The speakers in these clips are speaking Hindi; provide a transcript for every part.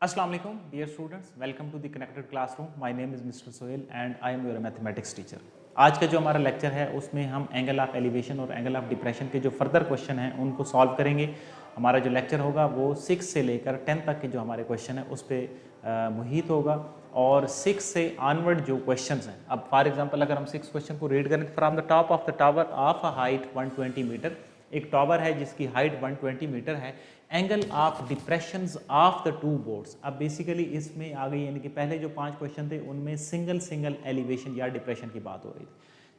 Assalamu alaikum, dear students. Welcome to the connected classroom. My name is Mr. Sohail and I am your mathematics teacher. आज का जो हमारा लेक्चर है उसमें हम एंगल ऑफ एलिवेशन और एंगल ऑफ डिप्रेशन के जो फर्दर क्वेश्चन हैं उनको सॉल्व करेंगे। हमारा जो लेक्चर होगा वो 6 से लेकर 10 तक के जो हमारे क्वेश्चन है उस पर मुहित होगा और 6 से ऑनवर्ड जो क्वेश्चंस हैं, अब फॉर एग्जांपल अगर हम 6 क्वेश्चन को रीड करें, from the top of the tower of a height 120 metre, एक टावर है जिसकी हाइट 120 मीटर है, angle of depressions of the two boards. अब बेसिकली इसमें आ गई, यानी कि पहले जो 5 क्वेश्चन थे उनमें सिंगल एलिवेशन या डिप्रेशन की बात हो रही थी।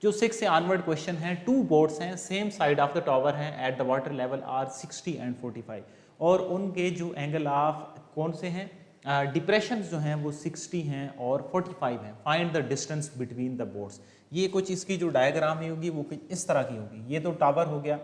जो 6 से ऑनवर्ड क्वेश्चन हैं, टू बोर्ड्स हैं, same side of the tower हैं, at the water level are 60 and 45 और उनके जो एंगल ऑफ कौन से हैं, डिप्रेशंस जो हैं वो 60 हैं और 45 हैं। Find the distance between the boards. ये कुछ इसकी जो डायग्राम है होगी वो कुछ इस तरह की होगी। ये तो टावर हो गया।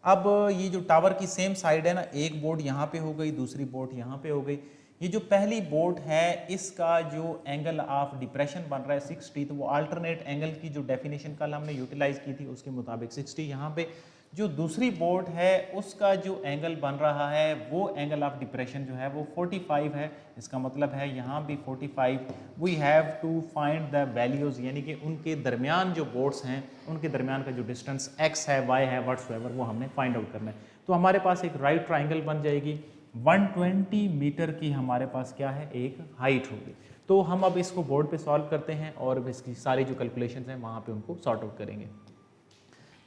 अब ये जो टावर की सेम साइड है ना, एक बोर्ड यहाँ पे हो गई, दूसरी बोर्ड यहाँ पे हो गई। ये जो पहली बोर्ड है इसका जो एंगल ऑफ डिप्रेशन बन रहा है 60, तो वो अल्टरनेट एंगल की जो डेफिनेशन कल हमने यूटिलाइज की थी उसके मुताबिक 60 यहाँ पे। जो दूसरी बोर्ड है उसका जो एंगल बन रहा है वो एंगल ऑफ डिप्रेशन जो है वो 45 है। इसका मतलब है यहाँ भी 45। We have to find the values, यानी कि उनके दरमियान जो बोर्ड्स हैं उनके दरमियान का जो डिस्टेंस x है, y है, व्हाट्सएवर, वो हमने फाइंड आउट करना है। तो हमारे पास एक राइट ट्राइंगल बन जाएगी। 120 मीटर की हमारे पास क्या है, एक हाइट होगी। तो हम अब इसको बोर्ड पे सॉल्व करते हैं और इसकी सारी जो कैलकुलेशंस हैं वहाँ पे उनको सॉर्ट आउट करेंगे।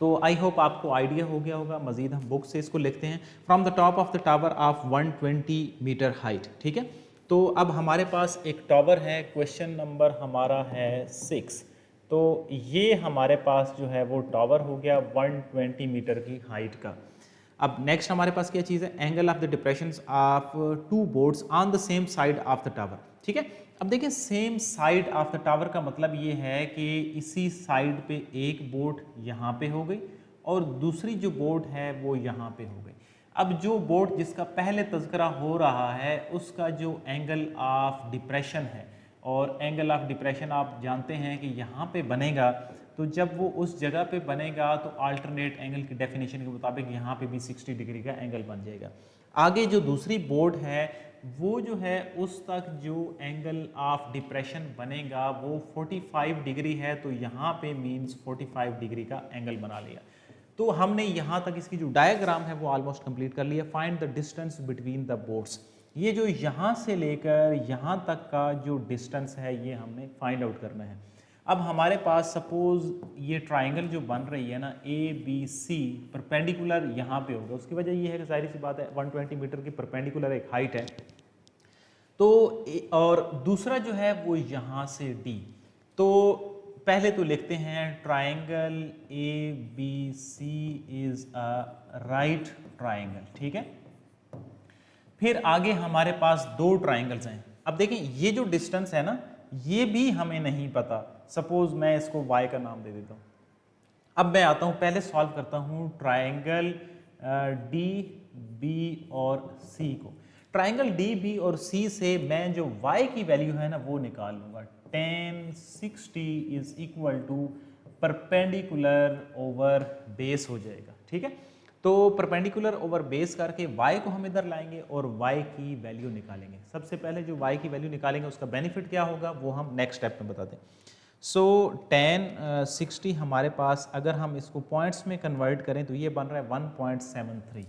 तो आई होप आपको आइडिया हो गया होगा। मजीद हम बुक से इसको लिखते हैं, from the top of the tower of 120 metre height. ठीक है, तो अब हमारे पास एक टावर है, क्वेश्चन नंबर हमारा है 6। तो ये हमारे पास जो है वो टावर हो गया 120 मीटर की हाइट का। अब नेक्स्ट हमारे पास क्या चीज़ है, angle of the depressions of two boards on the same side of the tower. ठीक है, अब देखिए same side of the tower का मतलब ये है कि इसी साइड पे एक बोर्ड यहाँ पे हो गई और दूसरी जो बोर्ड है वो यहाँ पे हो गई। अब जो बोर्ड जिसका पहले तज़करा हो रहा है उसका जो एंगल ऑफ डिप्रेशन है, और एंगल ऑफ डिप्रेशन आप जानते हैं कि यहाँ पे बनेगा, तो जब वो उस जगह पे बनेगा तो अल्टरनेट एंगल की डेफिनेशन के मुताबिक यहाँ पे भी 60 डिग्री का एंगल बन जाएगा। आगे जो दूसरी बोर्ड है वो जो है उस तक जो एंगल ऑफ डिप्रेशन बनेगा वो 45 डिग्री है, तो यहाँ पे मीन्स 45 डिग्री का एंगल बना लिया। तो हमने यहाँ तक इसकी जो डायग्राम है वो ऑलमोस्ट कंप्लीट कर लिया। Find the distance between the boards. ये जो यहाँ से लेकर यहाँ तक का जो डिस्टेंस है ये हमने फाइंड आउट करना है। अब हमारे पास सपोज ये ट्राइंगल जो बन रही है ना ABC, परपेंडिकुलर यहाँ पे होगा। उसकी वजह ये है कि जाहिर सी बात है 120 मीटर की परपेंडिकुलर एक हाइट है, तो और दूसरा जो है वो यहाँ से D। तो पहले तो लिखते हैं triangle ABC is a right triangle. ठीक है, फिर आगे हमारे पास दो ट्राइंगल्स हैं। अब देखें ये जो डिस्टेंस है ना ये भी हमें नहीं पता। सपोज मैं इसको y का नाम दे देता हूँ। अब मैं आता हूँ, पहले सॉल्व करता हूँ ट्राइंगल DB और C को। ट्राइंगल DB और C से मैं जो y की वैल्यू है ना वो निकाल लूँगा। tan 60 is equal to perpendicular over base हो जाएगा। ठीक है, तो परपेंडिकुलर ओवर बेस करके y को हम इधर लाएंगे और y की वैल्यू निकालेंगे। सबसे पहले जो y की वैल्यू निकालेंगे उसका बेनिफिट क्या होगा वो हम नेक्स्ट स्टेप में बताते हैं। सो tan 60 हमारे पास अगर हम इसको पॉइंट्स में कन्वर्ट करें तो ये बन रहा है 1.73।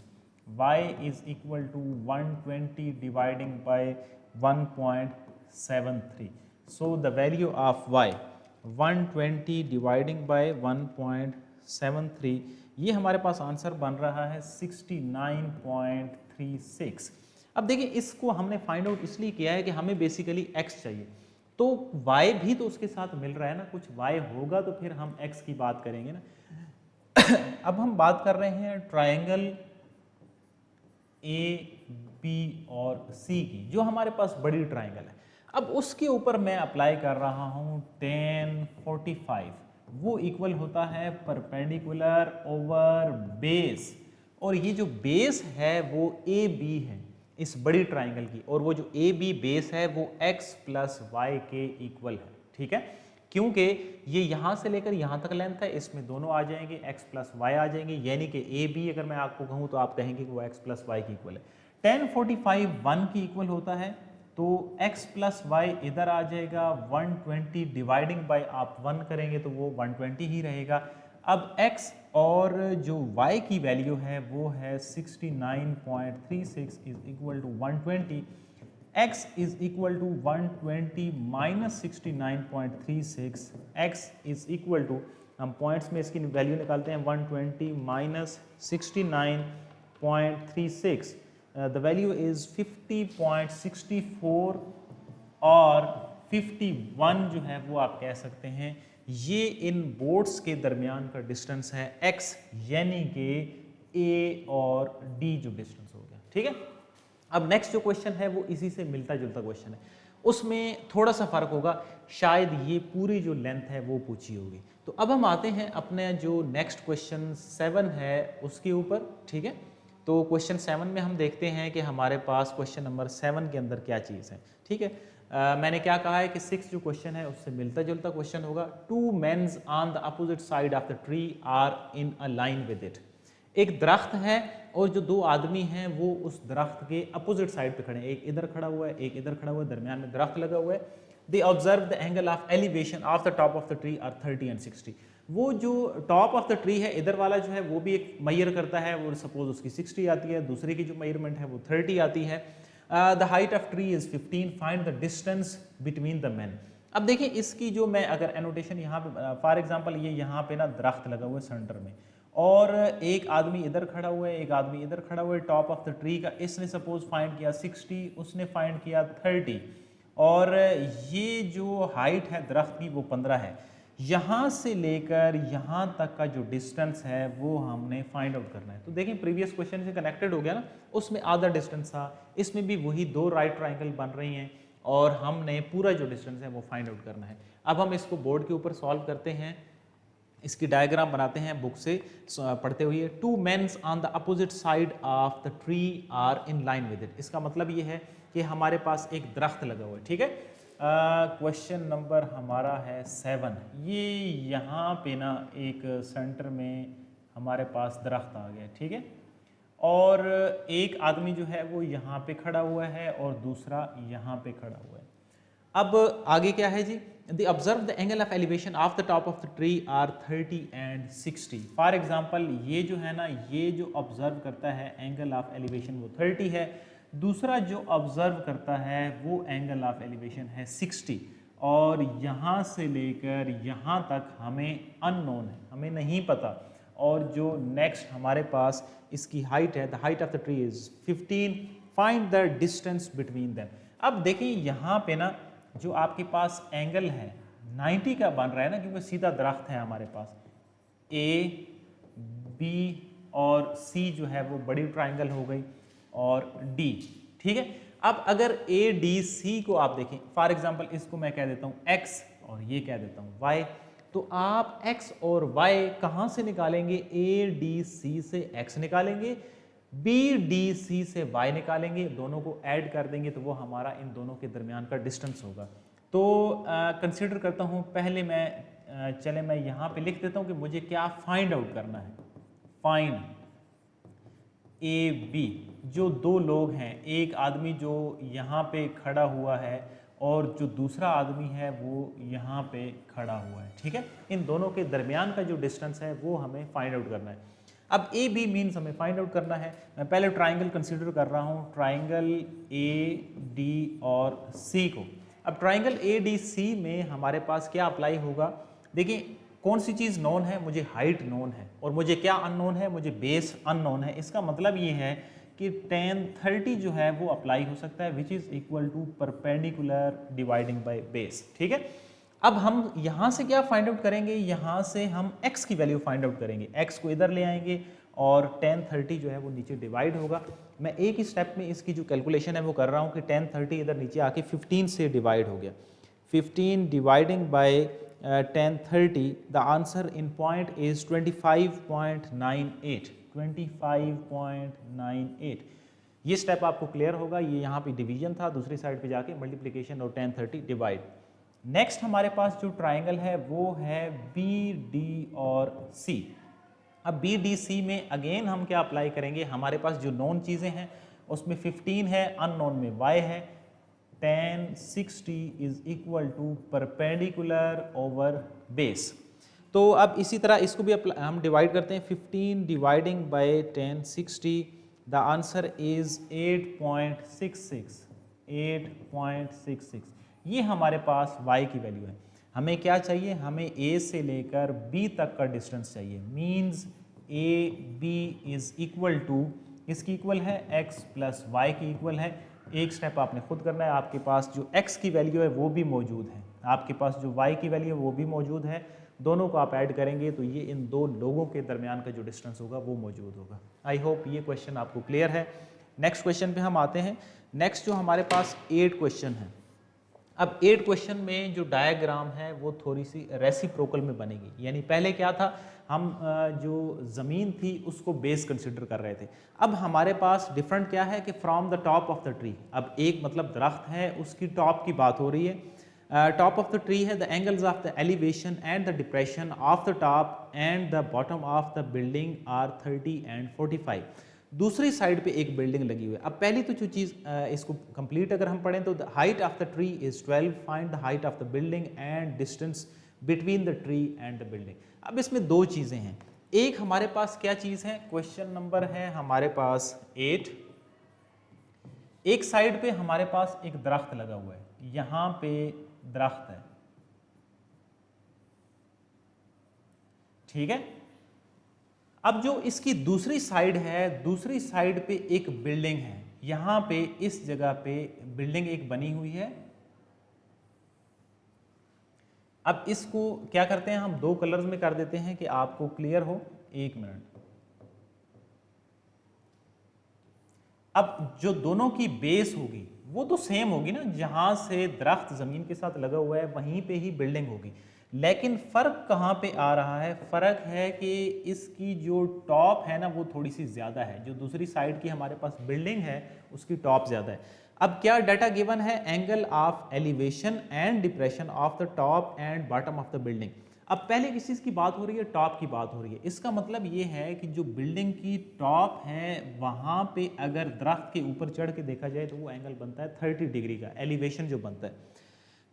y is equal to 120 dividing by 1.73। So the value of y 120 dividing by 1.73, ये हमारे पास आंसर बन रहा है 69.36। अब देखिए इसको हमने फाइंड आउट इसलिए किया है कि हमें बेसिकली x चाहिए, तो y भी तो उसके साथ मिल रहा है ना, कुछ y होगा तो फिर हम x की बात करेंगे ना। अब हम बात कर रहे हैं ट्राइंगल AB और C की, जो हमारे पास बड़ी ट्राइंगल है। अब उसके ऊपर मैं अप्लाई कर रहा हूँ tan 45, वो इक्वल होता है परपेंडिकुलर ओवर बेस, और ये जो बेस है वो AB है इस बड़ी ट्राइंगल की, और वो जो AB बेस है वो x प्लस y के इक्वल है। ठीक है, क्योंकि ये यहाँ से लेकर यहाँ तक लेंथ है, इसमें दोनों आ जाएंगे, x प्लस वाई आ जाएंगे, यानी कि AB अगर मैं आपको कहूँ तो आप कहेंगे कि वो x प्लस वाई की इक्वल है। tan 45 1 की इक्वल होता है, तो x प्लस वाई इधर आ जाएगा 120 डिवाइडिंग बाय आप 1 करेंगे तो वो 120 ही रहेगा। अब x और जो y की वैल्यू है वो है 69.36 is equal to 120। x is equal to 120 minus 69.36, x is equal to, हम पॉइंट्स में इसकी वैल्यू निकालते हैं, 120 माइनस 69.36, द वैल्यू इज 50.64 और 51 जो है वो आप कह सकते हैं ये इन बोर्ड्स के दरमियान का डिस्टेंस है x, यानी कि a और d जो डिस्टेंस हो गया। ठीक है, अब नेक्स्ट जो क्वेश्चन है वो इसी से मिलता जुलता क्वेश्चन है, उसमें थोड़ा सा फर्क होगा, शायद ये पूरी जो लेंथ है वो पूछी होगी। तो अब हम आते हैं अपने जो नेक्स्ट क्वेश्चन 7 है उसके ऊपर। ठीक है, तो क्वेश्चन 7 में हम देखते हैं कि हमारे पास क्वेश्चन नंबर 7 के अंदर क्या चीज़ है। ठीक है, मैंने क्या कहा है कि 6 जो क्वेश्चन है उससे मिलता जुलता क्वेश्चन होगा। 2 mens on the opposite side of the tree are in a line with it. एक दरख्त है और जो दो आदमी हैं वो उस दरख्त के अपोजिट साइड पे खड़े हैं, एक इधर खड़ा हुआ है एक इधर खड़ा हुआ है, दरमियान में दरख्त लगा हुआ है। They observe the angle of elevation of the top of the tree are 30 and 60। वो जो टॉप ऑफ द ट्री है इधर वाला जो है वो भी एक मैयर करता है, वो सपोज उसकी 60 आती है, दूसरे की जो मेजरमेंट है वो 30 आती है। The height of tree is 15, find the distance between the man. अब देखिए इसकी जो मैं अगर एनोटेशन यहाँ पे फॉर एग्जांपल ये यहाँ पे ना दरख्त लगा हुआ है सेंटर में और एक आदमी इधर खड़ा हुआ है एक आदमी इधर खड़ा हुआ है टॉप ऑफ द ट्री का, इसने सपोज फाइंड किया 60, उसने फाइंड किया 30 और ये जो हाइट है दरख्त की वो 15 है। यहाँ से लेकर यहाँ तक का जो डिस्टेंस है वो हमने फाइंड आउट करना है। तो देखिए प्रीवियस क्वेश्चन से कनेक्टेड हो गया ना, उसमें आधा डिस्टेंस था, इसमें भी वही दो राइट ट्राइंगल बन रही हैं और हमने पूरा जो डिस्टेंस है वो फाइंड आउट करना है। अब हम इसको बोर्ड के ऊपर सॉल्व करते हैं, इसकी डायग्राम बनाते हैं बुक से पढ़ते हुए। 2 mens on the opposite side of the tree are in line with it. इसका मतलब ये है कि हमारे पास एक दरख्त लगा हुआ है। ठीक है, क्वेश्चन नंबर हमारा है 7। ये यहाँ पे ना एक सेंटर में हमारे पास दरख्त आ गया। ठीक है, और एक आदमी जो है वो यहाँ पे खड़ा हुआ है और दूसरा यहाँ पे खड़ा हुआ है। अब आगे क्या है जी, they observe the angle of elevation of the top of the tree are 30 and 60। For example ये जो है ना, ये जो ऑब्जर्व करता है एंगल ऑफ एलिवेशन वो 30 है, दूसरा जो ऑब्जर्व करता है वो एंगल ऑफ एलिवेशन है 60 और यहाँ से लेकर यहाँ तक हमें अननोन है, हमें नहीं पता। और जो नेक्स्ट हमारे पास इसकी हाइट है, the height of the tree is 15, find the distance between them. अब देखिए यहाँ पे ना जो आपके पास एंगल है 90 का बन रहा है ना, क्योंकि सीधा दरख्त है हमारे पास, ए बी और सी जो है वो बड़ी ट्राइंगल हो गई और डी। ठीक है, अब अगर ए डी सी को आप देखें, फॉर एग्जांपल इसको मैं कह देता हूँ एक्स और ये कह देता हूँ वाई, तो आप x और y कहाँ से निकालेंगे? ए डी सी से x निकालेंगे, बी डी सी से y निकालेंगे, दोनों को ऐड कर देंगे तो वो हमारा इन दोनों के दरमियान का डिस्टेंस होगा। तो कंसीडर करता हूँ, पहले मैं चले मैं यहाँ पे लिख देता हूँ कि मुझे क्या फाइंड आउट करना है। फाइंड ए बी, जो दो लोग हैं, एक आदमी जो यहाँ पे खड़ा हुआ है और जो दूसरा आदमी है वो यहाँ पे खड़ा हुआ है। ठीक है, इन दोनों के दरमियान का जो डिस्टेंस है वो हमें फाइंड आउट करना है। अब ए बी मीन्स हमें फाइंड आउट करना है। मैं पहले ट्राइंगल कंसीडर कर रहा हूँ, ट्राइंगल ए डी और सी को। अब ट्राइंगल ए डी सी में हमारे पास क्या अप्लाई होगा? देखिए कौन सी चीज़ नोन है? मुझे हाइट नोन है और मुझे क्या अननोन है? मुझे बेस अननोन है। इसका मतलब ये है कि tan 30 जो है वो अप्लाई हो सकता है, which is equal to perpendicular dividing by base. ठीक है, अब हम यहाँ से क्या फाइंड आउट करेंगे? यहाँ से हम x की वैल्यू फाइंड आउट करेंगे, x को इधर ले आएंगे और tan 30 जो है वो नीचे डिवाइड होगा। मैं एक ही स्टेप में इसकी जो कैलकुलेशन है वो कर रहा हूँ कि tan 30 इधर नीचे आके 15 से डिवाइड हो गया। 15 dividing by tan 30, the answer in point is 25.98। 25.98। ये स्टेप आपको क्लियर होगा। ये यहाँ पे डिवीजन था, दूसरी साइड पे जाके मल्टीप्लिकेशन और tan 30 डिवाइड। नेक्स्ट हमारे पास जो ट्राइंगल है वो है बी डी और सी। अब बी डी सी में अगेन हम क्या अप्लाई करेंगे? हमारे पास जो नोन चीज़ें हैं उसमें 15 है, अननोन में y है, tan 60 is equal to perpendicular over base. तो अब इसी तरह इसको भी हम डिवाइड करते हैं, 15 dividing by tan 60, the answer is 8.66। ये हमारे पास y की वैल्यू है। हमें क्या चाहिए, हमें a से लेकर b तक का डिस्टेंस चाहिए, means A B is equal to, इसकी इक्वल है x प्लस वाई की इक्वल है। एक स्टेप आपने खुद करना है, आपके पास जो x की वैल्यू है वो भी मौजूद है, आपके पास जो y की वैल्यू है वो भी मौजूद है, दोनों को आप ऐड करेंगे तो ये इन दो लोगों के दरमियान का जो डिस्टेंस होगा वो मौजूद होगा। आई होप ये क्वेश्चन आपको क्लियर है। नेक्स्ट क्वेश्चन पे हम आते हैं। नेक्स्ट जो हमारे पास 8 क्वेश्चन है। अब 8 क्वेश्चन में जो डायग्राम है वो थोड़ी सी रेसिप्रोकल में बनेगी, यानी पहले क्या था, हम जो ज़मीन थी उसको बेस कंसिडर कर रहे थे। अब हमारे पास डिफरेंट क्या है कि from the top of the tree, अब एक मतलब दरख्त है उसकी टॉप की बात हो रही है। टॉप ऑफ द ट्री है, the angles of the elevation and the depression of the top and the bottom of the building are 30 and 45। दूसरी साइड पे एक बिल्डिंग लगी हुई है। अब पहली तो जो चीज़ इसको कंप्लीट अगर हम पढ़ें तो the height of the tree is 12, find the height of the building and distance between the tree and the building. अब इसमें दो चीज़ें हैं, एक हमारे पास क्या चीज़ है, क्वेश्चन नंबर है हमारे पास 8, एक साइड पे हमारे पास एक दरख्त लगा हुआ है, यहां पे दरख्त है, ठीक है। अब जो इसकी दूसरी साइड है, दूसरी साइड पे एक बिल्डिंग है, यहां पे इस जगह पे बिल्डिंग एक बनी हुई है। अब इसको क्या करते हैं, हम दो कलर्स में कर देते हैं कि आपको क्लियर हो। एक मिनट। अब जो दोनों की बेस होगी वो तो सेम होगी ना, जहां से दरख्त जमीन के साथ लगा हुआ है वहीं पे ही बिल्डिंग होगी, लेकिन फ़र्क कहाँ पे आ रहा है, फ़र्क है कि इसकी जो टॉप है ना वो थोड़ी सी ज़्यादा है, जो दूसरी साइड की हमारे पास बिल्डिंग है उसकी टॉप ज़्यादा है। अब क्या डाटा गिवन है, angle of elevation and depression of the top and bottom of the building. अब पहले किस चीज़ की बात हो रही है, टॉप की बात हो रही है। इसका मतलब ये है कि जो बिल्डिंग की टॉप है वहाँ पे अगर दरख्त के ऊपर चढ़ के देखा जाए तो वो एंगल बनता है 30 डिग्री का, एलिवेशन जो बनता है।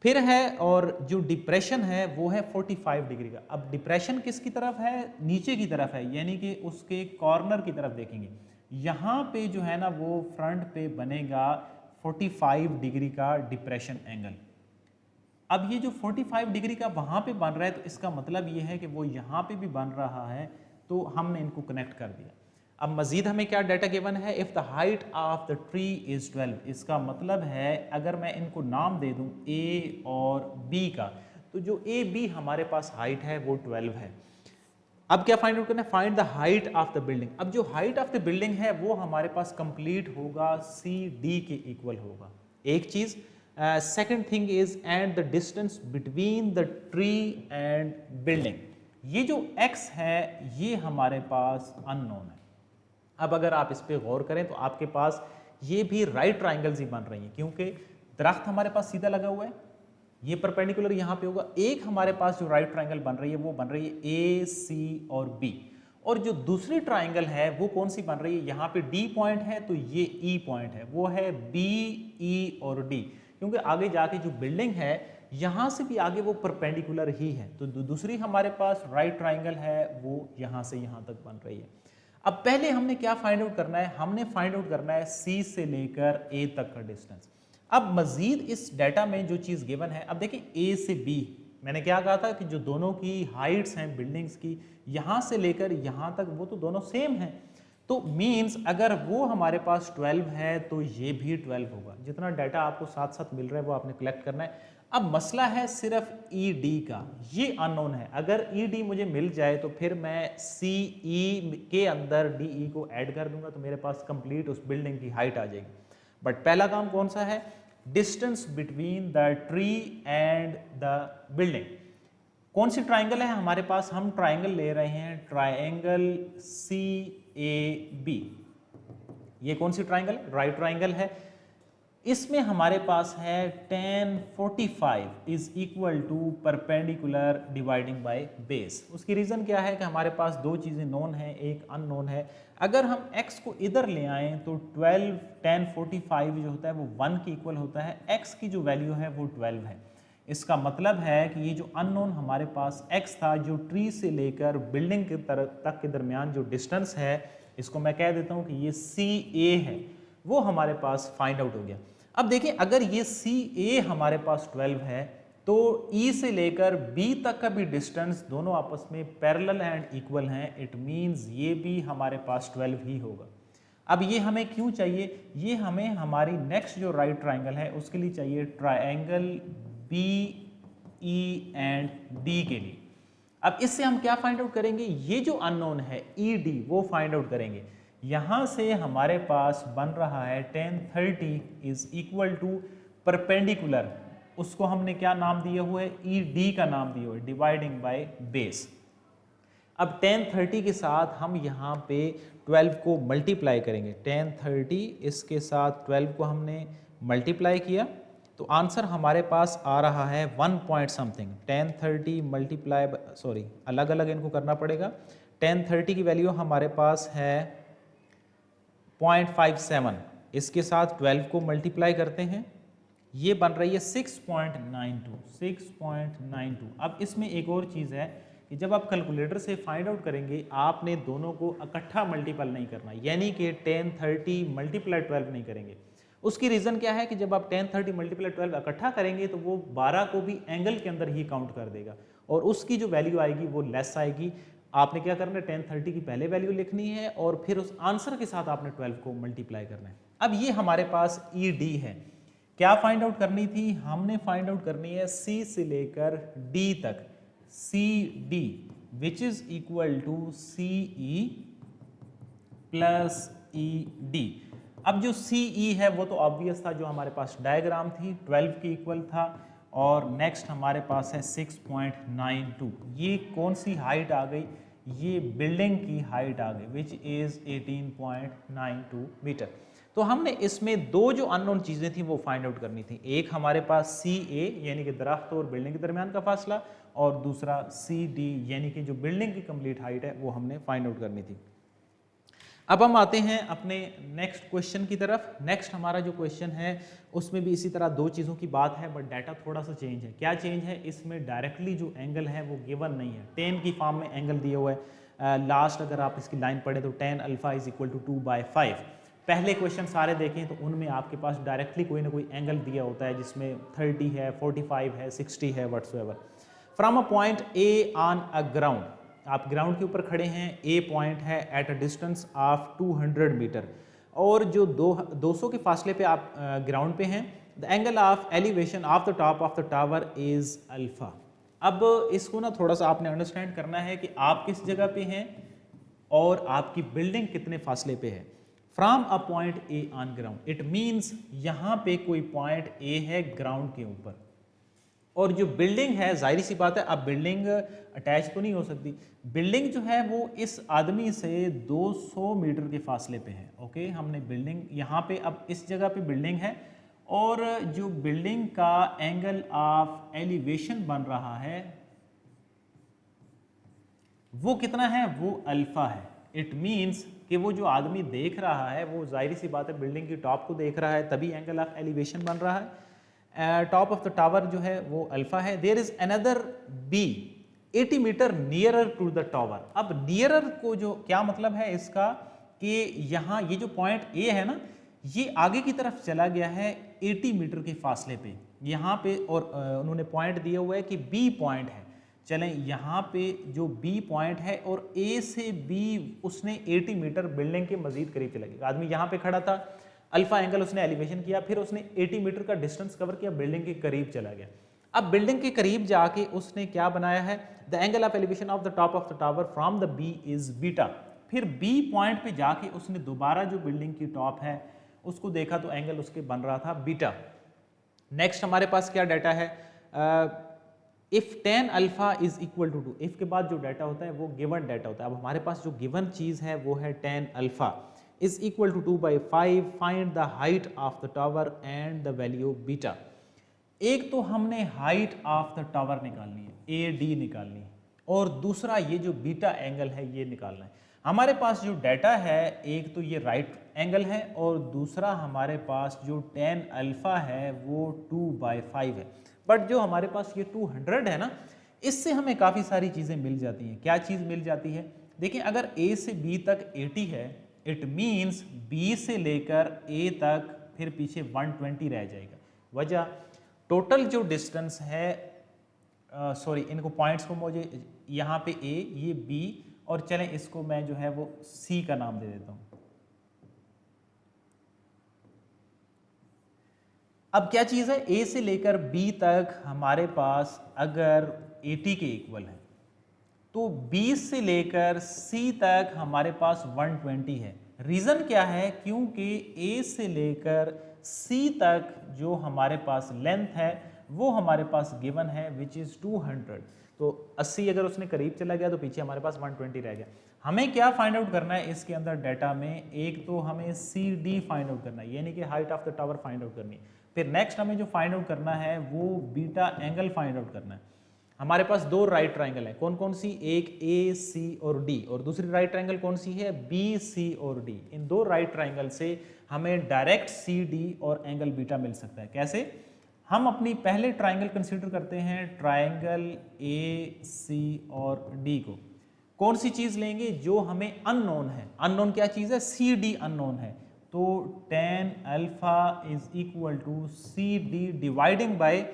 फिर है और जो डिप्रेशन है वो है 45 डिग्री का। अब डिप्रेशन किसकी तरफ है, नीचे की तरफ है, यानी कि उसके कॉर्नर की तरफ देखेंगे, यहाँ पे जो है ना वो फ्रंट पे बनेगा 45 डिग्री का डिप्रेशन एंगल। अब ये जो 45 डिग्री का वहाँ पे बन रहा है तो इसका मतलब ये है कि वो यहाँ पे भी बन रहा है, तो हमने इनको कनेक्ट कर दिया। अब मजीद हमें क्या डाटा गिवन है, if the height of the tree is 12, इसका मतलब है अगर मैं इनको नाम दे दूँ ए और बी का, तो जो ए बी हमारे पास हाइट है वो 12 है। अब क्या फाइंड आउट करना है, find the height of the building. अब जो हाइट ऑफ द बिल्डिंग है वो हमारे पास कंप्लीट होगा सी डी के इक्वल होगा, एक चीज़। Second thing is and the distance between the tree and building. ये जो x है ये हमारे पास अननोन है। अब अगर आप इस पर गौर करें तो आपके पास ये भी राइट ट्राइंगल्स ही बन रही हैं, क्योंकि दरख्त हमारे पास सीधा लगा हुआ है, ये परपेंडिकुलर यहाँ पे होगा। एक हमारे पास जो राइट ट्राइंगल बन रही है वो बन रही है ए सी और बी, और जो दूसरी ट्राइंगल है वो कौन सी बन रही है, यहाँ पे डी पॉइंट है तो ये ई पॉइंट है, वो है बी ई और डी, क्योंकि आगे जाके जो बिल्डिंग है यहाँ से भी आगे वो परपेंडिकुलर ही है, तो दूसरी हमारे पास राइट ट्राइंगल है वो यहाँ से यहाँ तक बन रही है। अब पहले हमने क्या फाइंड आउट करना है, हमने फाइंड आउट करना है सी से लेकर ए तक का डिस्टेंस। अब मजीद इस डाटा में जो चीज़ गिवन है, अब देखिए ए से बी, मैंने क्या कहा था कि जो दोनों की हाइट्स हैं बिल्डिंग्स की, यहाँ से लेकर यहाँ तक वो तो दोनों सेम हैं, तो मीन्स अगर वो हमारे पास 12 है तो ये भी 12 होगा। जितना डाटा आपको साथ साथ मिल रहा है वो आपने कलेक्ट करना है। अब मसला है सिर्फ ई डी का, ये अननोन है। अगर ई डी मुझे मिल जाए तो फिर मैं सी ई के अंदर डी ई को ऐड कर दूंगा तो मेरे पास कंप्लीट उस बिल्डिंग की हाइट आ जाएगी। बट पहला काम कौन सा है, distance between the tree and the building. कौन सी ट्राइंगल है हमारे पास, हम ट्राइंगल ले रहे हैं ट्राइंगल सी ए बी। ये कौन सी ट्राइंगल, राइट ट्राइंगल है। इसमें हमारे पास है tan 45 is equal to perpendicular dividing by base. उसकी रीज़न क्या है कि हमारे पास दो चीज़ें नोन है, एक अननोन है। अगर हम x को इधर ले आएँ तो 12 tan 45 जो होता है वो 1 के इक्वल होता है, x की जो वैल्यू है वो 12 है। इसका मतलब है कि ये जो अननोन हमारे पास x था, जो ट्री से लेकर बिल्डिंग के तक के दरमियान जो डिस्टेंस है, इसको मैं कह देता हूँ कि ये CA है, वो हमारे पास फाइंड आउट हो गया। अब देखिए, अगर ये CA हमारे पास 12 है तो E से लेकर B तक का भी डिस्टेंस दोनों आपस में पैरेलल एंड इक्वल हैं। इट मीन्स ये भी हमारे पास 12 ही होगा। अब ये हमें क्यों चाहिए? ये हमें हमारी नेक्स्ट जो राइट ट्राइंगल है उसके लिए चाहिए, ट्राइंगल BE एंड D के लिए। अब इससे हम क्या फाइंड आउट करेंगे? ये जो अननोन है ED वो फाइंड आउट करेंगे। यहाँ से हमारे पास बन रहा है tan 30 is equal to perpendicular, उसको हमने क्या नाम दिया हुआ है? ED का नाम दिया हुआ है, डिवाइडिंग बाय बेस। अब tan 30 के साथ हम यहाँ पे 12 को मल्टीप्लाई करेंगे। tan 30 इसके साथ 12 को हमने मल्टीप्लाई किया तो आंसर हमारे पास आ रहा है 1 point something. tan 30 multiply, sorry अलग अलग इनको करना पड़ेगा। tan 30 की वैल्यू हमारे पास है 0.57, इसके साथ 12 को मल्टीप्लाई करते हैं, ये बन रही है 6.92। अब इसमें एक और चीज़ है कि जब आप कैलकुलेटर से फाइंड आउट करेंगे, आपने दोनों को इकट्ठा मल्टीपल नहीं करना, यानी कि tan 30 मल्टीप्लाई 12 नहीं करेंगे। उसकी रीज़न क्या है कि जब आप tan 30 मल्टीप्लाई 12 इकट्ठा करेंगे तो वो 12 को भी एंगल के अंदर ही काउंट कर देगा और उसकी जो वैल्यू आएगी वो लेस आएगी। आपने क्या करना है? tan 30 की पहले वैल्यू लिखनी है और फिर उस आंसर के साथ आपने 12 को मल्टीप्लाई करना है। अब ये हमारे पास ED है। क्या फाइंड आउट करनी थी? हमने फाइंड आउट करनी है C से लेकर D तक, CD which is equal to CE plus ED। अब जो CE है वो तो ऑब्वियस था, जो हमारे पास डायग्राम थी 12 के इक्वल था। और नेक्स्ट हमारे पास है 6.92। ये कौन सी हाइट आ गई? ये बिल्डिंग की हाइट आ गई विच इज़ 18.92 मीटर। तो हमने इसमें दो जो अननोन चीज़ें थी वो फाइंड आउट करनी थी। एक हमारे पास CA यानी कि दरख्त और बिल्डिंग के दरमियान का फासला, और दूसरा CD यानी कि जो बिल्डिंग की कंप्लीट हाइट है वो हमने फाइंड आउट करनी थी। अब हम आते हैं अपने नेक्स्ट क्वेश्चन की तरफ। नेक्स्ट हमारा जो क्वेश्चन है उसमें भी इसी तरह दो चीज़ों की बात है, बट डाटा थोड़ा सा चेंज है। क्या चेंज है? इसमें डायरेक्टली जो एंगल है वो गिवन नहीं है, tan की फॉर्म में एंगल दिया हुआ है। लास्ट अगर आप इसकी लाइन पढ़े तो tan alpha is equal to 2/5। पहले क्वेश्चन सारे देखें तो उनमें आपके पास डायरेक्टली कोई ना कोई एंगल दिया होता है, जिसमें 30 है, 45 है, 60 है, whatsoever. From a point A on a ground, आप ग्राउंड के ऊपर खड़े हैं, A पॉइंट है at a distance of 200 metre, और जो 200 के फासले पे आप ग्राउंड पे हैं। The angle of elevation of the top of the tower is alpha. अब इसको ना थोड़ा सा आपने अंडरस्टैंड करना है कि आप किस जगह पे हैं और आपकी बिल्डिंग कितने फासले पे है। From a point A on ground, it means यहाँ पे कोई पॉइंट A है ग्राउंड के ऊपर, और जो बिल्डिंग है जाहिर सी बात है, अब बिल्डिंग अटैच तो नहीं हो सकती। बिल्डिंग जो है वो इस आदमी से 200 मीटर के फासले पे है। ओके, हमने बिल्डिंग यहाँ पे, अब इस जगह पे बिल्डिंग है, और जो बिल्डिंग का एंगल ऑफ एलिवेशन बन रहा है वो कितना है? वो अल्फा है। इट मीन्स कि वो जो आदमी देख रहा है वो जाहिर सी बात है बिल्डिंग की टॉप को देख रहा है, तभी एंगल ऑफ एलिवेशन बन रहा है। टॉप ऑफ द टावर जो है वो अल्फा है। There is another B 80 metre nearer to the tower. अब नियरर को जो क्या मतलब है इसका, कि यहाँ ये जो पॉइंट A है ना, ये आगे की तरफ चला गया है 80 मीटर के फासले पे यहाँ पे, और उन्होंने पॉइंट दिया हुआ है कि B पॉइंट है। चलें, यहाँ पे जो B पॉइंट है और A से B उसने 80 मीटर बिल्डिंग के मजीद करीब चला गया। आदमी यहाँ पे खड़ा था, अल्फा एंगल उसने एलिवेशन किया, फिर उसने 80 मीटर का डिस्टेंस कवर किया, बिल्डिंग के करीब चला गया। अब बिल्डिंग के करीब जाके उसने क्या बनाया है? The angle of elevation of the top of the tower from the B is beta. फिर B पॉइंट पे जाके उसने दोबारा जो बिल्डिंग की टॉप है उसको देखा तो एंगल उसके बन रहा था बीटा। नेक्स्ट हमारे पास क्या डाटा है? If tan alpha is equal to 2, if के बाद जो डाटा होता है वो गिवन डाटा होता है। अब हमारे पास जो गिवन चीज़ है वो है tan alpha. is equal to 2/5, find the height of the tower and the value beta। एक तो हमने हाइट ऑफ द टावर निकालनी है, AD निकालनी है, और दूसरा ये जो बीटा एंगल है ये निकालना है। हमारे पास जो डाटा है, एक तो ये राइट एंगल है और दूसरा हमारे पास जो tan अल्फा है वो 2/5 है। बट जो हमारे पास ये 200 है ना, इससे हमें काफ़ी सारी चीज़ें मिल जाती हैं। क्या चीज़ मिल जाती है? देखिए, अगर A से B तक 80 है, इट मीन्स B से लेकर A तक फिर पीछे 120 रह जाएगा। वजह, टोटल जो डिस्टेंस है, सॉरी इनको पॉइंट्स को मुझे यहाँ पे A, ये B, और चलें इसको मैं जो है वो C का नाम दे देता हूँ। अब क्या चीज़ है, A से लेकर B तक हमारे पास अगर 80 के इक्वल है, तो B से लेकर C तक हमारे पास 120 है। रीज़न क्या है? क्योंकि A से लेकर C तक जो हमारे पास लेंथ है वो हमारे पास गिवन है विच इज़ 200। तो 80 अगर उसने करीब चला गया तो पीछे हमारे पास 120 रह गया। हमें क्या फाइंड आउट करना है इसके अंदर डाटा में? एक तो हमें CD फाइंड आउट करना है, यानी कि height of the tower find out करनी है। फिर नेक्स्ट हमें जो फाइंड आउट करना है वो बीटा एंगल फाइंड आउट करना है। हमारे पास दो राइट ट्राइंगल है, कौन कौन सी? एक AC और D, और दूसरी राइट ट्राइंगल कौन सी है? BC और D। इन दो राइट ट्राइंगल से हमें डायरेक्ट CD और एंगल बीटा मिल सकता है। कैसे? हम अपनी पहले ट्राइंगल कंसीडर करते हैं, ट्राइंगल AC और D को। कौन सी चीज़ लेंगे? जो हमें अननोन है। अननोन क्या चीज़ है? CD अननोन है। तो tan alpha is equal to CD dividing by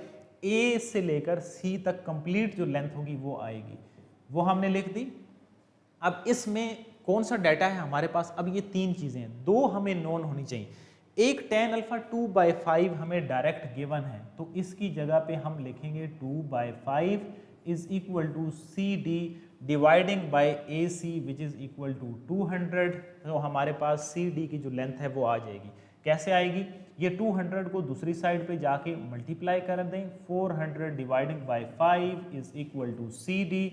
A से लेकर C तक कंप्लीट जो लेंथ होगी वो आएगी, वो हमने लिख दी। अब इसमें कौन सा डाटा है हमारे पास? अब ये तीन चीज़ें हैं, दो हमें नोन होनी चाहिए। एक tan अल्फा 2/5 हमें डायरेक्ट गिवन है, तो इसकी जगह पे हम लिखेंगे 2/5 is equal to CD dividing by AC which is equal to 200। तो हमारे पास CD की जो लेंथ है वो आ जाएगी। कैसे आएगी? ये 200 को दूसरी साइड पे जाके मल्टीप्लाई कर दें, 400 dividing by 5 is equal to CD।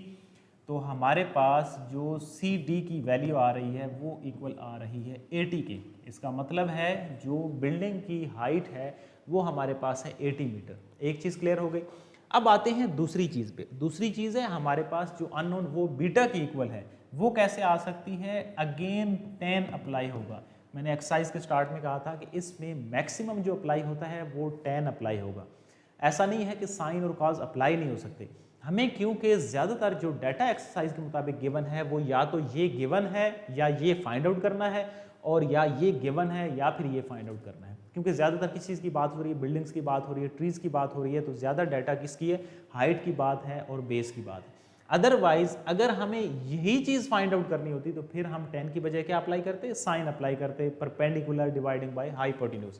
तो हमारे पास जो CD की वैल्यू आ रही है वो इक्वल आ रही है 80 के। इसका मतलब है जो बिल्डिंग की हाइट है वो हमारे पास है 80 मीटर। एक चीज़ क्लियर हो गई। अब आते हैं दूसरी चीज़ पे। दूसरी चीज़ है हमारे पास जो अननोन वो बीटा की इक्वल है, वो कैसे आ सकती है? अगेन tan अप्लाई होगा। मैंने एक्सरसाइज के स्टार्ट में कहा था कि इसमें मैक्सिमम जो अप्लाई होता है वो tan अप्लाई होगा। ऐसा नहीं है कि साइन और कॉज अप्लाई नहीं हो सकते। हमें क्योंकि ज़्यादातर जो डाटा एक्सरसाइज के मुताबिक गिवन है वो या तो ये गिवन है या ये फाइंड आउट करना है, और या ये गिवन है या फिर ये फाइंड आउट करना है। क्योंकि ज़्यादातर किस चीज़ की बात हो रही है? बिल्डिंग्स की बात हो रही है, ट्रीज़ की बात हो रही है, तो ज़्यादा डाटा किसकी है? हाइट की बात है और बेस की बात है। अदरवाइज अगर हमें यही चीज़ फाइंड आउट करनी होती तो फिर हम tan की बजाय क्या अप्लाई करते? साइन अप्लाई करते, perpendicular dividing by hypotenuse.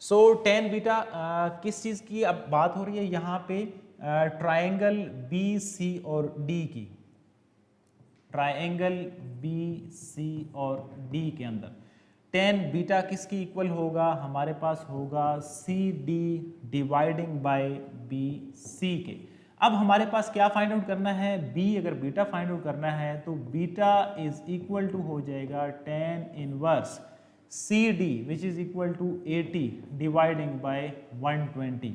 So tan beta किस चीज़ की अब बात हो रही है यहाँ पे? ट्राइंगल BC और D की। ट्राइंगल BC और D के अंदर tan बीटा किसकी इक्वल होगा? हमारे पास होगा CD डिवाइडिंग बाय BC के। अब हमारे पास क्या फाइंड आउट करना है? B अगर बीटा फाइंड आउट करना है तो बीटा इज इक्वल टू हो जाएगा tan inverse CD which is equal to 80 dividing by 120।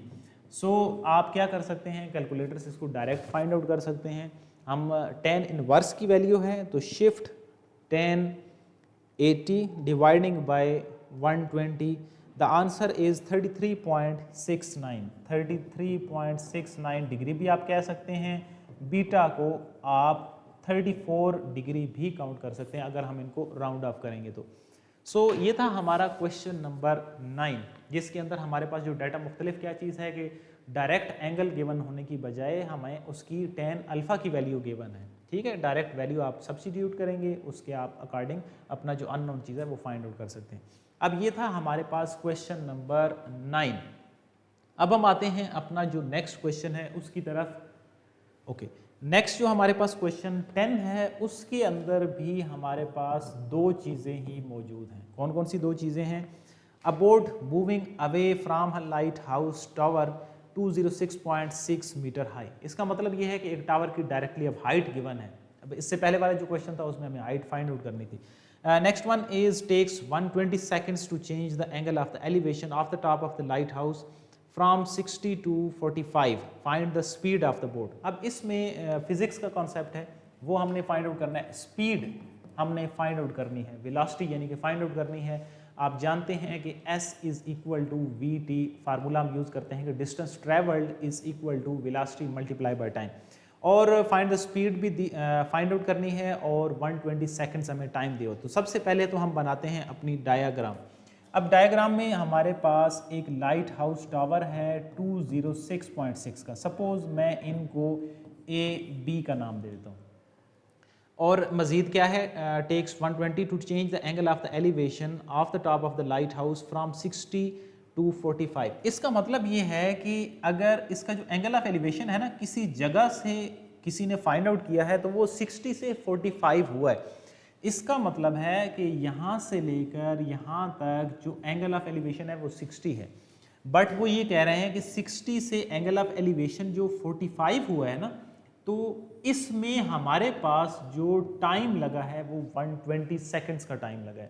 So आप क्या कर सकते हैं? कैलकुलेटर से इसको डायरेक्ट फाइंड आउट कर सकते हैं। हम tan इनवर्स की वैल्यू है तो shift tan 80 dividing by 120, the answer is 33.69। 33.69 degree भी आप कह सकते हैं। बीटा को आप 34 डिग्री भी काउंट कर सकते हैं अगर हम इनको राउंड ऑफ करेंगे तो। सो ये था हमारा क्वेश्चन नंबर 9, जिसके अंदर हमारे पास जो डाटा मुख्तलिफ क्या चीज़ है कि डायरेक्ट एंगल गिवन होने की बजाय हमें उसकी tan अल्फा की वैल्यू गिवन है। ठीक है, डायरेक्ट वैल्यू आप सब्स्टिट्यूट करेंगे, उसके आप अकॉर्डिंग अपना जो अननोन चीज़ है वो फाइंड आउट कर सकते हैं। अब ये था हमारे पास क्वेश्चन नंबर 9। अब हम आते हैं अपना जो नेक्स्ट क्वेश्चन है उसकी तरफ। ओके, नेक्स्ट जो हमारे पास क्वेश्चन 10 है उसके अंदर भी हमारे पास दो चीज़ें ही मौजूद हैं। कौन कौन सी दो चीज़ें हैं? About moving away from a lighthouse tower 206.6 metre high. इसका मतलब ये है कि एक टावर की डायरेक्टली अब हाइट गिवन है। अब इससे पहले वाला जो क्वेश्चन था उसमें हमें हाइट फाइंड आउट करनी थी। Next one is takes 120 seconds to change the angle of the elevation of the top of the lighthouse from 60 to 45. Find the speed of the boat. अब इसमें फिजिक्स का कॉन्सेप्ट है, वो हमने फाइंड आउट करना है। स्पीड हमने फाइंड आउट करनी है, वेलोसिटी यानी कि फाइंड आउट करनी है। आप जानते हैं कि s is equal to v t, formula हम यूज़ करते हैं कि distance travelled is equal to velocity multiply by time. और फाइंड द स्पीड भी फाइंड आउट करनी है और 120 सेकंड्स हमें टाइम दिया हो। तो सबसे पहले तो हम बनाते हैं अपनी डायग्राम। अब डायग्राम में हमारे पास एक लाइट हाउस टावर है 206.6 का। सपोज मैं इनको ए बी का नाम दे देता हूँ। और मज़ीद क्या है, takes 120 to change the angle of the elevation of the top of the lighthouse from 60 to 45। इसका मतलब ये है कि अगर इसका जो एंगल ऑफ एलिवेशन है ना, किसी जगह से किसी ने फाइंड आउट किया है तो वो 60 से 45 हुआ है। इसका मतलब है कि यहाँ से लेकर यहाँ तक जो एंगल ऑफ एलिवेशन है वो 60 है, बट वो ये कह रहे हैं कि 60 से एंगल ऑफ एलिवेशन जो 45 हुआ है ना, तो इसमें हमारे पास जो टाइम लगा है वो 120 सेकंड्स का टाइम लगा है।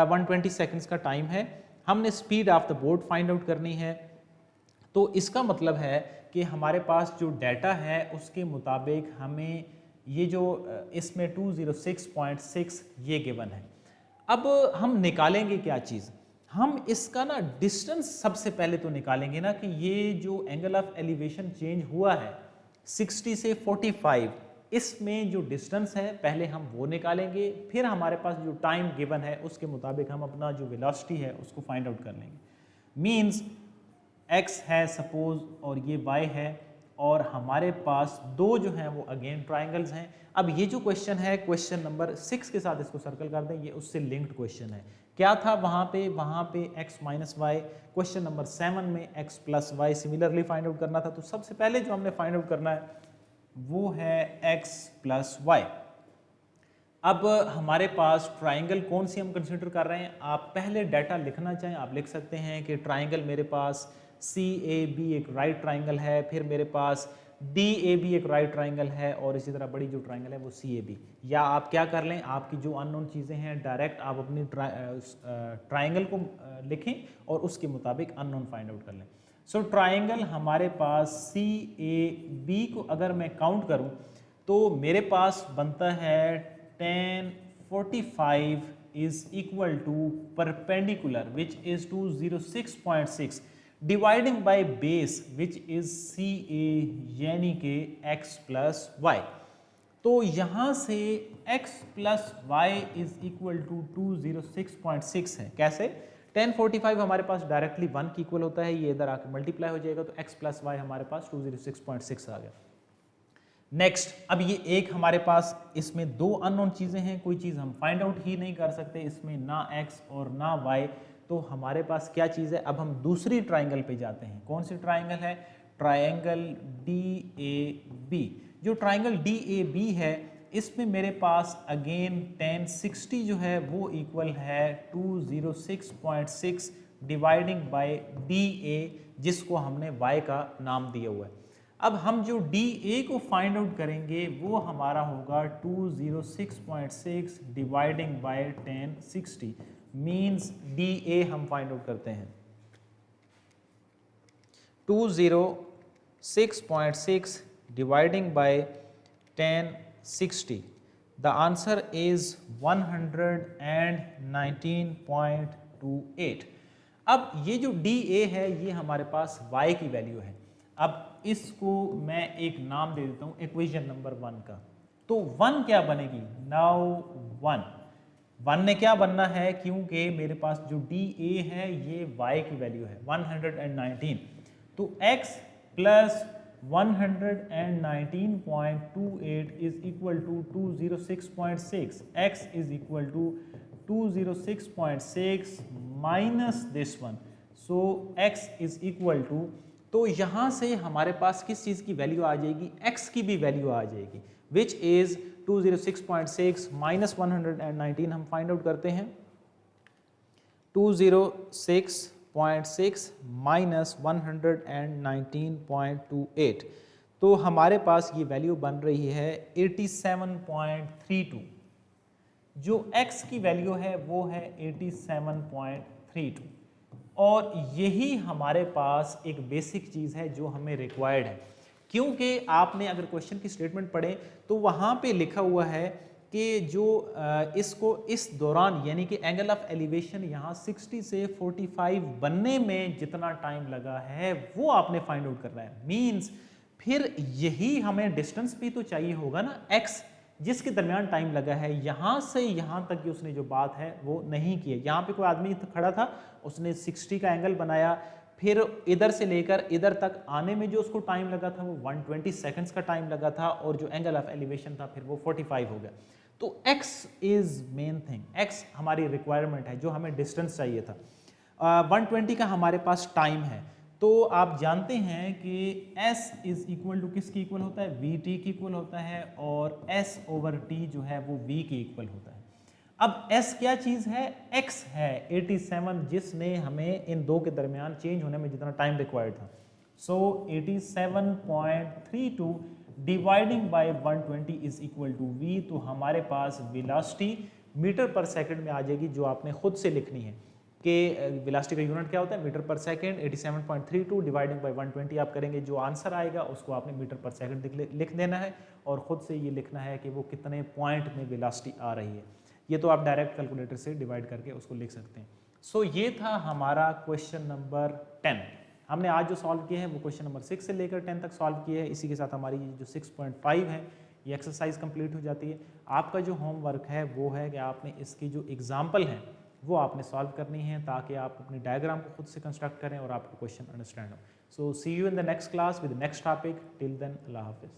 120 सेकंड्स का टाइम है। हमने speed of the boat find out करनी है। तो इसका मतलब है कि हमारे पास जो डाटा है उसके मुताबिक हमें ये जो इसमें 206.6 ये गिवन है। अब हम निकालेंगे क्या चीज़, हम इसका ना डिस्टेंस सबसे पहले तो निकालेंगे ना कि ये जो एंगल ऑफ एलिवेशन चेंज हुआ है 60 से 45, इसमें जो डिस्टेंस है पहले हम वो निकालेंगे, फिर हमारे पास जो टाइम गिवन है उसके मुताबिक हम अपना जो वेलोसिटी है उसको फाइंड आउट कर लेंगे। मींस x है सपोज और ये y है, और हमारे पास दो जो हैं वो अगेन ट्राइंगल्स हैं। अब ये जो क्वेश्चन है क्वेश्चन नंबर 6 के साथ इसको सर्कल कर दें, ये उससे लिंक्ड क्वेश्चन है। क्या था वहाँ पे x minus y, question number 7 में x plus y similarly find out करना था। तो सबसे पहले जो हमने फाइंड आउट करना है वो है x प्लस वाई। अब हमारे पास ट्राइंगल कौन सी हम कंसिडर कर रहे हैं, आप पहले डाटा लिखना चाहें आप लिख सकते हैं कि ट्राइंगल मेरे पास CAB एक राइट ट्राइंगल है, फिर मेरे पास DAB एक राइट ट्राइंगल है, और इसी तरह बड़ी जो ट्राइंगल है वो CAB। या आप क्या कर लें, आपकी जो अननोन चीज़ें हैं डायरेक्ट आप अपनी ट्राइंगल को लिखें और उसके मुताबिक अननोन फाइंड आउट कर लें। सो ट्राइंगल हमारे पास CAB को अगर मैं काउंट करूं तो मेरे पास बनता है 1045 is equal to perpendicular which is 206.6 dividing by base which is CA यानी कि x प्लस वाई। तो यहाँ से x plus y is equal to 206.6 है। कैसे, 1045 हमारे पास डायरेक्टली 1 की इक्वल होता है, ये इधर आके मल्टीप्लाई हो जाएगा तो x प्लस वाई हमारे पास 206.6 आ गया। नेक्स्ट, अब ये एक हमारे पास इसमें दो अननोन चीज़ें हैं, कोई चीज़ हम फाइंड आउट ही नहीं कर सकते इसमें, ना x और ना y। तो हमारे पास क्या चीज़ है, अब हम दूसरी ट्राइंगल पे जाते हैं। कौन सी ट्राइंगल है, ट्राइंगल DAB। जो ट्राइंगल DAB है इसमें मेरे पास अगेन 1060 जो है वो इक्वल है 206.6 डिवाइडिंग बाय DA, जिसको हमने y का नाम दिया हुआ है। अब हम जो DA को फाइंड आउट करेंगे वो हमारा होगा 206.6 डिवाइडिंग बाय 1060, मीन्स DA हम फाइंड आउट करते हैं 206.6 dividing bye 1060। The answer is 119.28। अब ये जो DA है ये हमारे पास y की वैल्यू है। अब इसको मैं एक नाम दे देता हूं इक्वेशन नंबर 1 का। तो 1 क्या बनेगी, नाउ 1 ने क्या बनना है, क्योंकि मेरे पास जो DA है ये y की वैल्यू है 119, तो x plus 119.28 is equal to 206.6, x is equal to 206.6 minus this one, so x is equal to, तो यहाँ से हमारे पास किस चीज़ की वैल्यू आ जाएगी, x की भी वैल्यू आ जाएगी, विच इज़ 206.6 माइनस 119 हम फाइंड आउट करते हैं 206.6 माइनस 119.28, तो हमारे पास ये वैल्यू बन रही है 87.32। जो x की वैल्यू है वो है 87.32 और यही हमारे पास एक बेसिक चीज़ है जो हमें रिक्वायर्ड है, क्योंकि आपने अगर क्वेश्चन की स्टेटमेंट पढ़े तो वहाँ पे लिखा हुआ है कि जो इसको इस दौरान यानी कि एंगल ऑफ एलिवेशन यहाँ 60 से 45 बनने में जितना टाइम लगा है वो आपने फाइंड आउट करना है। मींस फिर यही हमें डिस्टेंस भी तो चाहिए होगा ना, x जिसके दरमियान टाइम लगा है यहाँ से यहाँ तक की उसने जो बात है वो नहीं की है। यहाँ पे कोई आदमी तो खड़ा था, उसने 60 का एंगल बनाया, फिर इधर से लेकर इधर तक आने में जो उसको टाइम लगा था वो 120 सेकंड्स का टाइम लगा था और जो एंगल ऑफ एलिवेशन था फिर वो 45 हो गया। तो x is main thing, x हमारी रिक्वायरमेंट है जो हमें डिस्टेंस चाहिए था। 120 का हमारे पास टाइम है, तो आप जानते हैं कि s इज इक्वल टू किसकी इक्वल होता है, vt की इक्वल होता है और s ओवर t जो है वो v की इक्वल होता है। अब s क्या चीज़ है, x है 87 जिसने हमें इन दो के दरमियान चेंज होने में जितना टाइम रिक्वायर्ड था। So 87.32 dividing by 120 is equal to v, तो हमारे पास वेलोसिटी मीटर पर सेकंड में आ जाएगी जो आपने खुद से लिखनी है कि वेलोसिटी का यूनिट क्या होता है, metre per second. 87.32 dividing by 120 आप करेंगे, जो आंसर आएगा उसको आपने मीटर पर सेकंड लिख देना है और खुद से ये लिखना है कि वो कितने पॉइंट में वेलोसिटी आ रही है। ये तो आप डायरेक्ट कैलकुलेटर से डिवाइड करके उसको लिख सकते हैं। सो ये था हमारा क्वेश्चन नंबर 10। हमने आज जो सॉल्व किए हैं वो क्वेश्चन नंबर 6 से लेकर 10 तक सॉल्व किए हैं। इसी के साथ हमारी जो 6.5 है ये एक्सरसाइज कंप्लीट हो जाती है। आपका जो होमवर्क है वो है कि आपने इसकी जो एग्जाम्पल है वो आपने सॉल्व करनी है ताकि आप अपने डायग्राम को खुद से कंस्ट्रक्ट करें और आपको क्वेश्चन अंडरस्टैंड हो। So see you in the next class with next topic. Till then अल्लाह हाफिज़।